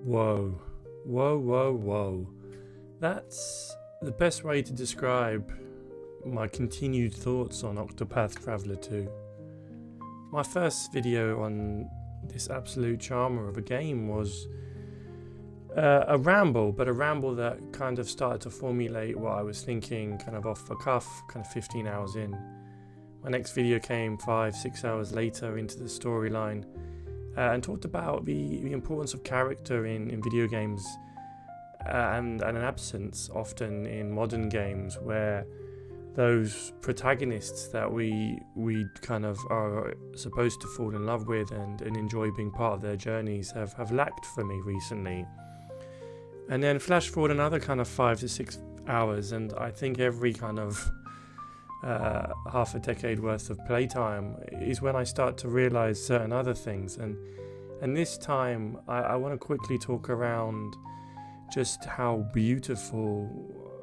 Whoa, whoa, whoa, whoa. That's the best way to describe my continued thoughts on Octopath Traveller 2. My first video on this absolute charmer of a game was a ramble, but a ramble that kind of started to formulate what I was thinking kind of off the cuff, kind of 15 hours in. My next video came 5-6 hours later into the storyline and talked about the importance of character in video games and an absence often in modern games where those protagonists that we kind of are supposed to fall in love with and enjoy being part of their journeys have lacked for me recently. And then flash forward another kind of 5 to 6 hours, and I think every kind of half a decade worth of playtime is when I start to realize certain other things. And this time I want to quickly talk around just how beautiful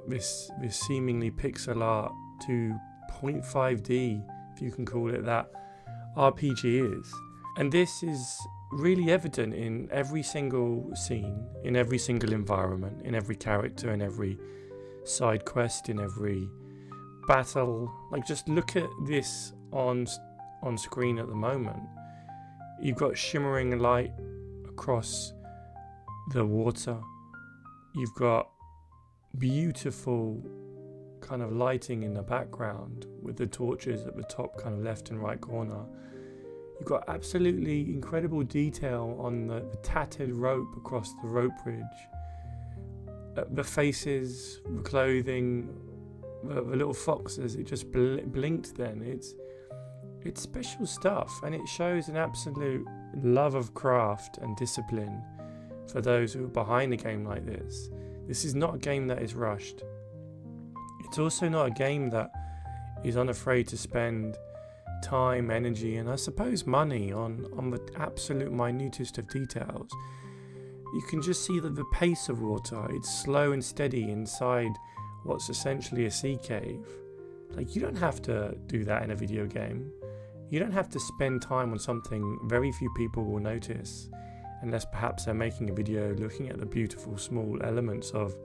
this seemingly pixel art to 0.5D, if you can call it that, RPG is. And this is really evident in every single scene, in every single environment, in every character, in every side quest, in every battle. Like, just look at this on screen at the moment. You've got shimmering light across the water. You've got beautiful kind of lighting in the background with the torches at the top kind of left and right corner. You've got absolutely incredible detail on the tattered rope across the rope bridge. The faces, the clothing, the little foxes, it just blinked then. It's special stuff, and it shows an absolute love of craft and discipline for those who are behind a game like this. This is not a game that is rushed. It's also not a game that is unafraid to spend time, energy, and I suppose money on the absolute minutest of details. You can just see that the pace of water, it's slow and steady inside what's essentially a sea cave. Like, you don't have to do that in a video game. You don't have to spend time on something very few people will notice, unless perhaps they're making a video looking at the beautiful small elements of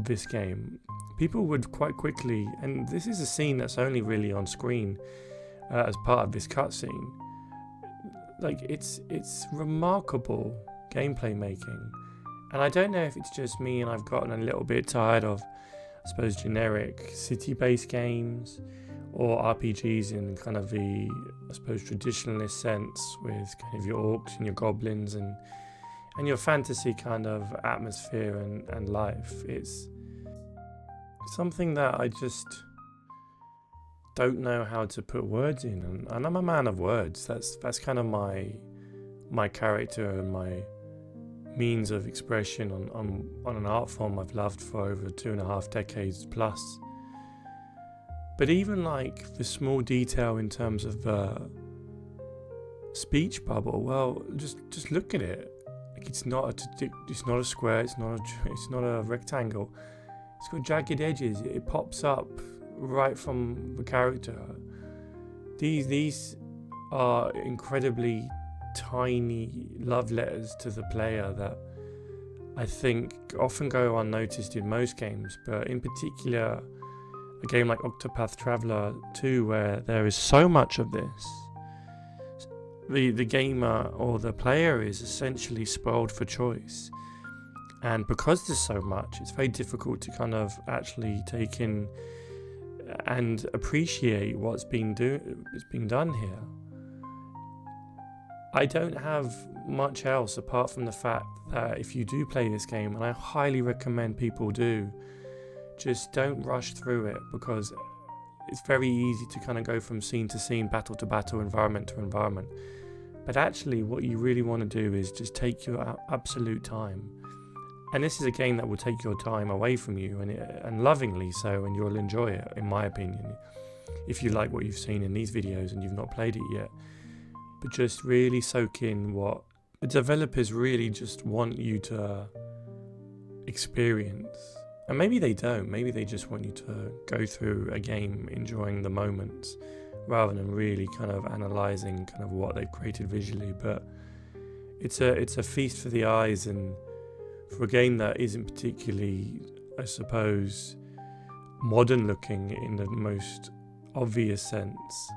this game. People would quite quickly, and this is a scene that's only really on screen as part of this cutscene. Like, it's remarkable gameplay making, and I don't know if it's just me and I've gotten a little bit tired of, I suppose, generic city-based games or RPGs in kind of the, I suppose, traditionalist sense with kind of your orcs and your goblins and your fantasy kind of atmosphere and life. It's something that I just don't know how to put words in, and I'm a man of words. That's kind of my character and my means of expression on an art form I've loved for over 2.5 decades plus. But even like the small detail in terms of the speech bubble, well, just look at it. Like, it's not a square, it's not a rectangle. It's got jagged edges. It pops up right from the character. These are incredibly tiny love letters to the player that I think often go unnoticed in most games, but in particular a game like Octopath Traveller 2, where there is so much of this. The gamer or the player is essentially spoiled for choice, and because there's so much, it's very difficult to kind of actually take in and appreciate what's being done here. I don't have much else apart from the fact that if you do play this game, and I highly recommend people do, just don't rush through it, because it's very easy to kind of go from scene to scene, battle to battle, environment to environment. But actually what you really want to do is just take your absolute time. And this is a game that will take your time away from you, and lovingly so, and you'll enjoy it, in my opinion, if you like what you've seen in these videos and you've not played it yet. But just really soak in what the developers really just want you to experience. And maybe they don't, maybe they just want you to go through a game enjoying the moments rather than really kind of analysing kind of what they've created visually. But it's a feast for the eyes, and for a game that isn't particularly, I suppose, modern looking in the most obvious sense,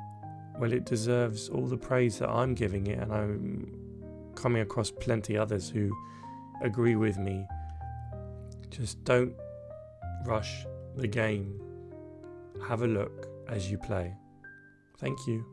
well, it deserves all the praise that I'm giving it, and I'm coming across plenty others who agree with me. Just don't rush the game. Have a look as you play. Thank you.